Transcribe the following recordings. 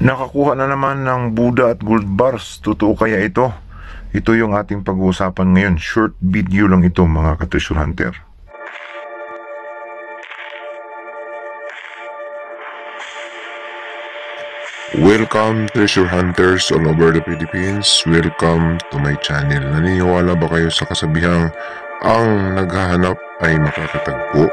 Nakakuha na naman ng Buddha at gold bars. Totoo kaya ito? Ito yung ating pag-uusapan ngayon. Short video lang ito, mga ka-treasure hunter. Welcome treasure hunters all over the Philippines. Welcome to my channel. Naniniwala ba kayo sa kasabihang ang naghahanap ay makakatagpo?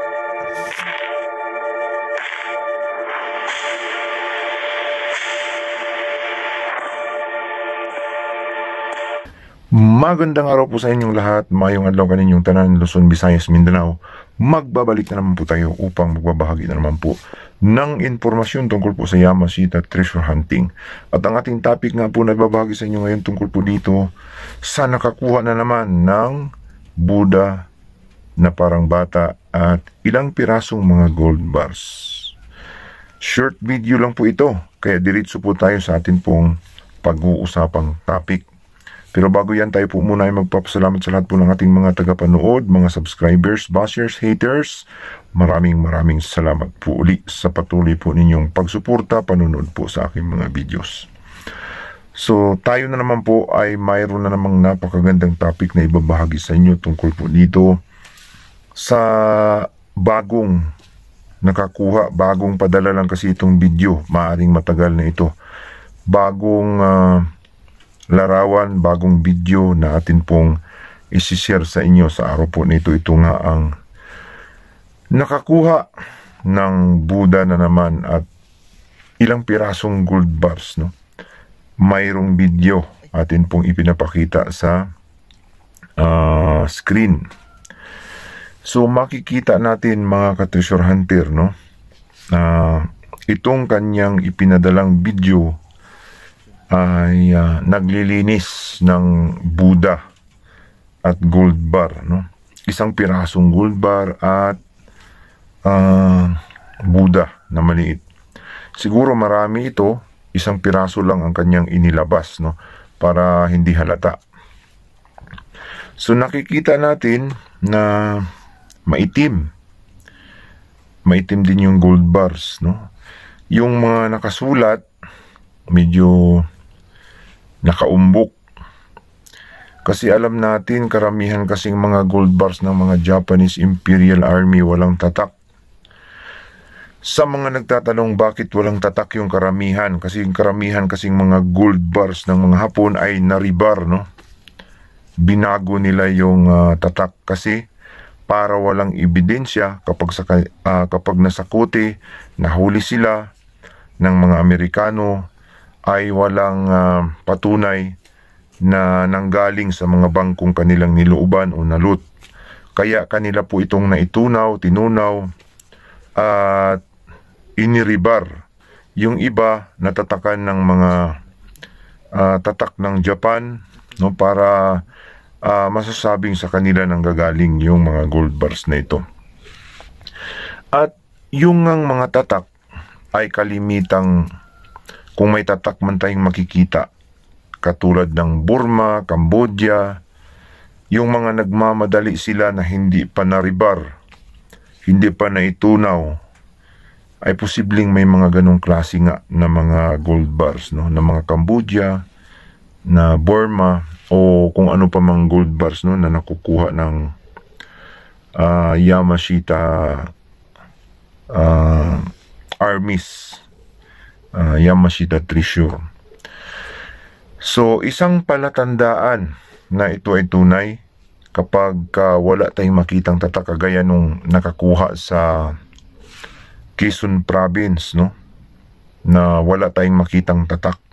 Magandang araw po sa inyong lahat. Mayong adlaw kaninyong tanan, Luzon, Visayas, Mindanao. Magbabalik na naman po tayo upang magbabahagi na naman po ng informasyon tungkol po sa Yamashita treasure hunting. At ang ating topic nga po na ibabahagi sa inyo ngayon tungkol po dito sa nakakuha na naman ng Buddha na parang bata at ilang pirasong mga gold bars. Short video lang po ito, kaya diretso po tayo sa atin pong pag-uusapang topic. Pero bago yan, tayo po muna ay magpapasalamat sa lahat po ng ating mga tagapanood, mga subscribers, bashers, haters. Maraming salamat po uli sa patuloy po ninyong pagsuporta, panunood po sa aking mga videos. So, tayo na naman po ay mayroon na namang napakagandang topic na ibabahagi sa inyo tungkol po dito sa bagong nakakuha, bagong padala lang kasi itong video. Maaring matagal na ito. Bagong larawan, bagong video na atin pong isi-share sa inyo sa araw po nito. Ito nga ang nakakuha ng Buddha na naman at ilang pirasong gold bars, no? Mayroong video atin pong ipinapakita sa screen. So makikita natin, mga ka-treasure hunter, no? Itong kanyang ipinadalang video ay naglilinis ng Buddha at gold bar, no? Isang pirasong gold bar at Buddha na maliit. Siguro marami ito, isang piraso lang ang kanyang inilabas, no? Para hindi halata. So nakikita natin na maitim din yung gold bars, no? Yung mga nakasulat medyo nakaumbok. Kasi alam natin, karamihan kasing mga gold bars ng mga Japanese Imperial Army walang tatak. Sa mga nagtatanong bakit walang tatak yung karamihan, kasi yung karamihan kasing mga gold bars ng mga Hapon ay naribar, no? Binago nila yung tatak kasi para walang ebidensya kapag nasakuti, nahuli sila ng mga Amerikano, ay walang patunay na nanggaling sa mga bangkong kanilang nilooban o nalut. Kaya kanila po itong naitunaw, tinunaw at iniribar. Yung iba natatakan ng mga tatak ng Japan, no, para masasabing sa kanila nanggagaling yung mga gold bars na ito. At yung mga tatak ay kalimitang, kung may tatak man tayong makikita, katulad ng Burma, Cambodia, yung mga nagmamadali sila na hindi pa naribar, hindi pa naitunaw, ay posibleng may mga ganong klase nga na mga gold bars, no? Na mga Cambodia, na Burma, o kung ano pa mang gold bars, no, na nakukuha ng Yamashita armies, Yamashita treasure. So isang palatandaan na ito ay tunay kapag wala tayong makitang tatak, kagaya nung nakakuha sa Quezon Province, no, na wala tayong makitang tatak.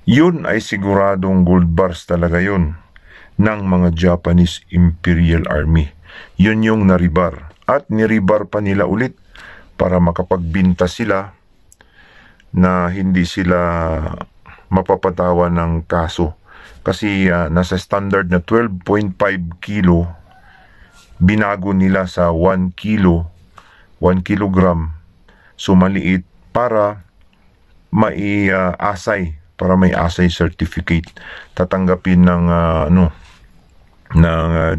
Yun ay siguradong gold bars talaga yun ng mga Japanese Imperial Army. Yun yung naribar, at niribar pa nila ulit para makapagbinta sila na hindi sila mapapatawan ng kaso. Kasi nasa standard na 12.5 kilo, binago nila sa 1 kilo, 1 kilogram. So maliit, para maiasay, para may asay certificate. Tatanggapin ng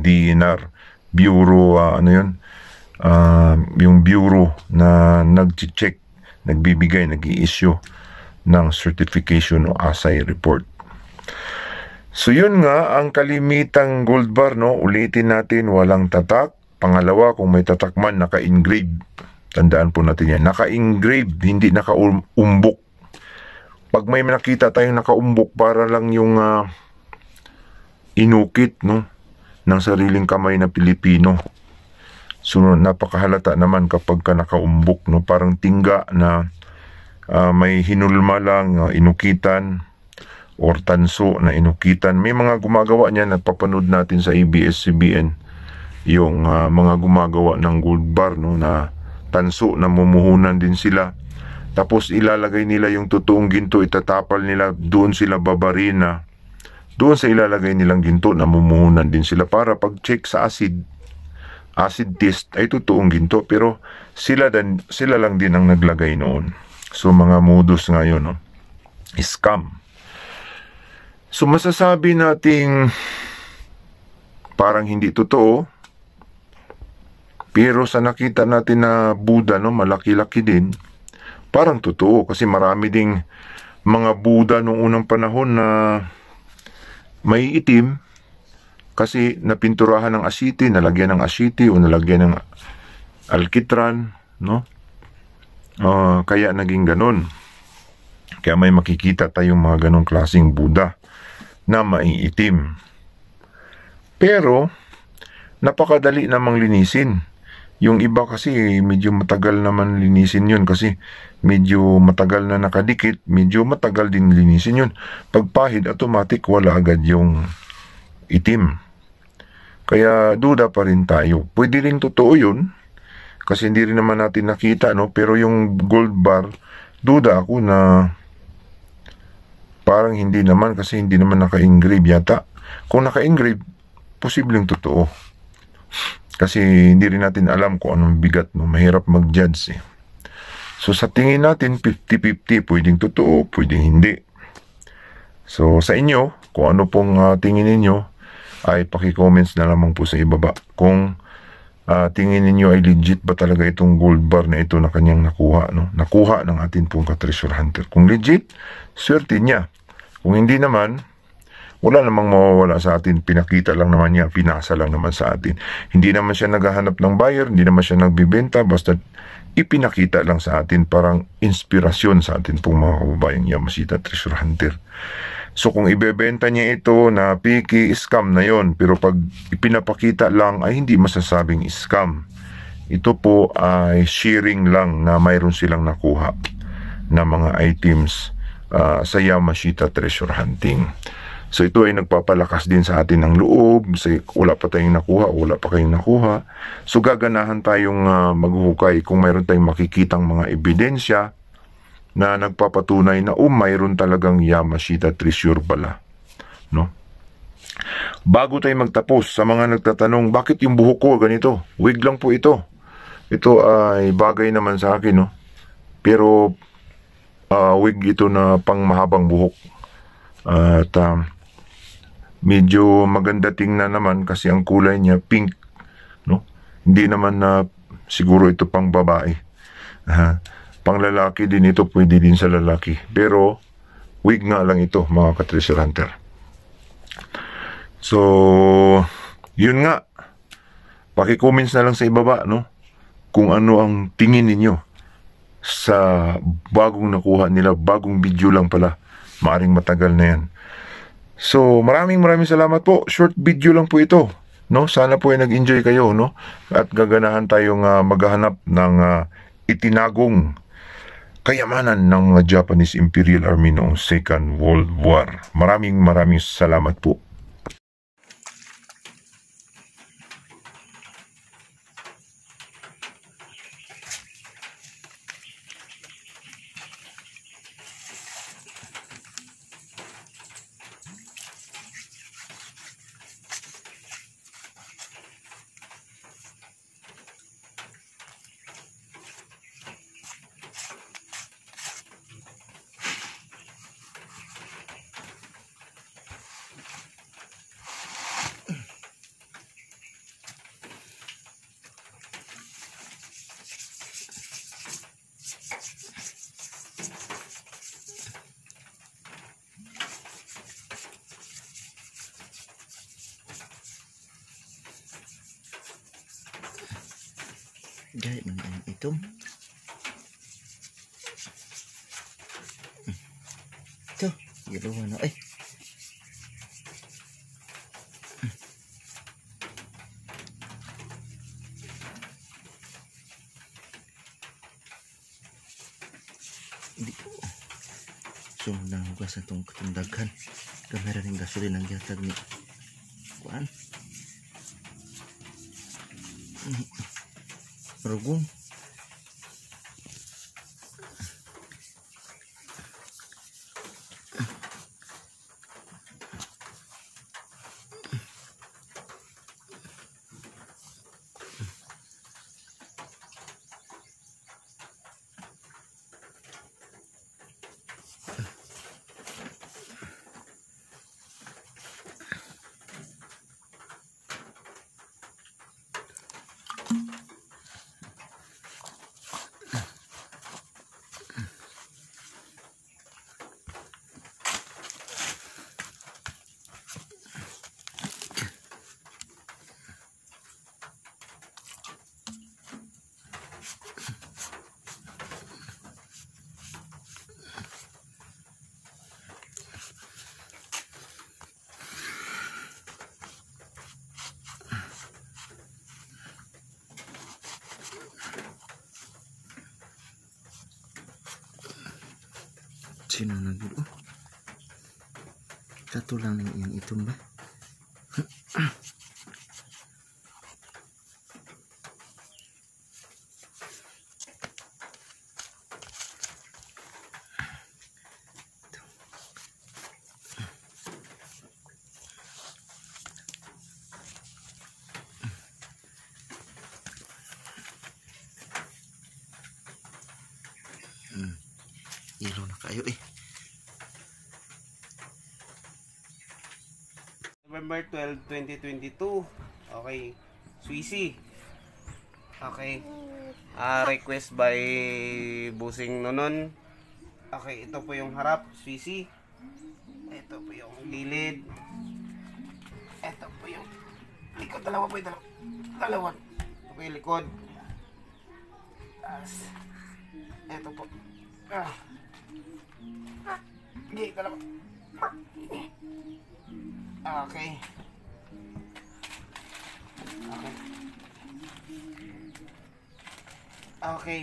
DNR Bureau, yung bureau na nag-check nagbibigay, nag-i-issue ng certification o assay report. So yun nga ang kalimitang gold bar, no? Ulitin natin, walang tatak. Pangalawa, kung may tatak man, naka-engrave. Tandaan po natin yan, naka-engrave, hindi naka-umbok. Pag may nakita tayong naka-umbok, para lang yung inukit, no, ng sariling kamay na Pilipino. So napakahalata naman kapag ka naka-umbok, no? Parang tingga na may hinulma lang, inukitan, or tanso na inukitan. May mga gumagawa niya, napapanood natin sa ABS-CBN, yung mga gumagawa ng gold bar, no, na tanso, na mumuhunan din sila. Tapos ilalagay nila yung totoong ginto, itatapal nila, doon sila babarina. Doon sa ilalagay nilang ginto, na mumuhunan din sila para pag-check sa acid test ay totoong ginto. Pero sila lang din ang naglagay noon. So mga modus ngayon, no? Scam. So masasabi nating parang hindi totoo, pero sa nakita natin na Buddha, no, malaki-laki din, parang totoo. Kasi marami ding mga Buddha noong unang panahon na may itim, kasi napinturahan ng asiti, nalagyan ng asiti o nalagyan ng alkitran, no? Kaya naging ganun. Kaya may makikita tayong mga ganong klaseng Buddha na maiitim. Pero napakadali namang linisin. Yung iba kasi medyo matagal naman linisin yun, kasi medyo matagal na nakadikit, medyo matagal din linisin yun. Pagpahid, automatic wala agad yung itim. Kaya duda pa rin tayo. Pwede rin totoo yun, kasi hindi rin naman natin nakita, no? Pero yung gold bar, duda ako na parang hindi naman, kasi hindi naman naka-engrave yata. Kung naka-engrave, posibleng totoo. Kasi hindi rin natin alam kung anong bigat, no? Mahirap mag-judge eh. So sa tingin natin, 50-50, pwedeng totoo, pwedeng hindi. So sa inyo, kung ano pong tingin ninyo, ay paki-comments na lamang po sa ibaba. Kung tingin ninyo ay legit ba talaga itong gold bar na ito na kanyang nakuha, no? Nakuha ng atin pong ka-treasure hunter. Kung legit, swerte niya. Kung hindi naman, wala namang mawawala sa atin. Pinakita lang naman niya, pinasa lang naman sa atin. Hindi naman siya naghahanap ng buyer, hindi naman siya nagbibenta, basta ipinakita lang sa atin, parang inspirasyon sa atin pong mga kababayang Yamashita Treasure Hunter. So kung ibebenta niya ito na piki, scam na yon. Pero pag ipinapakita lang, ay hindi masasabing scam. Ito po ay sharing lang na mayroon silang nakuha na mga items sa Yamashita Treasure Hunting. So ito ay nagpapalakas din sa atin ng loob. Wala pa tayong nakuha, wala pa kayong nakuha. So gaganahan tayong maghuhukay kung mayroon tayong makikitang mga ebidensya na nagpapatunay na mayroon talagang Yamashita treasure pala, no? Bago tayo magtapos, sa mga nagtatanong, bakit yung buhok ko ganito? Wig lang po ito. Ito ay bagay naman sa akin, no? Pero wig ito na pang mahabang buhok. At medyo maganda tingnan naman kasi ang kulay niya pink, no? Hindi naman na siguro ito pang babae. Pang lalaki din ito, pwede din sa lalaki. Pero wig nga lang ito, mga ka-treasure hunter. So yun nga, paki-comments na lang sa ibaba, no? Kung ano ang tingin ninyo sa bagong nakuha nila, bagong video lang pala. Maaring matagal na yan. So maraming salamat po. Short video lang po ito, no? Sana po ay nag-enjoy kayo, no? At gaganahan tayong maghahanap ng itinagong kayamanan ng mga Japanese Imperial Army noong Second World War. Maraming salamat po. Gaya man ang itom. Ito, giluwa na. Ay. Hindi ko. Sumunang hugas itong katundaghan. Kamera ng gasolin ang yatag ni kuan. Rugong. Sino na dito? Kato lang ng iyang itom ba? Yellow na kayo eh. November 12, 2022. Okay. Swissy. Okay. Request by Busing Nonon. Okay, ito po yung harap, Swissy. Ito po yung gilid. Ito po yung likod. Dalawa po yung dalawa. Ito po yung likod. Tapos, ito po. Okay, dalawa. Okay. Okay. Okay.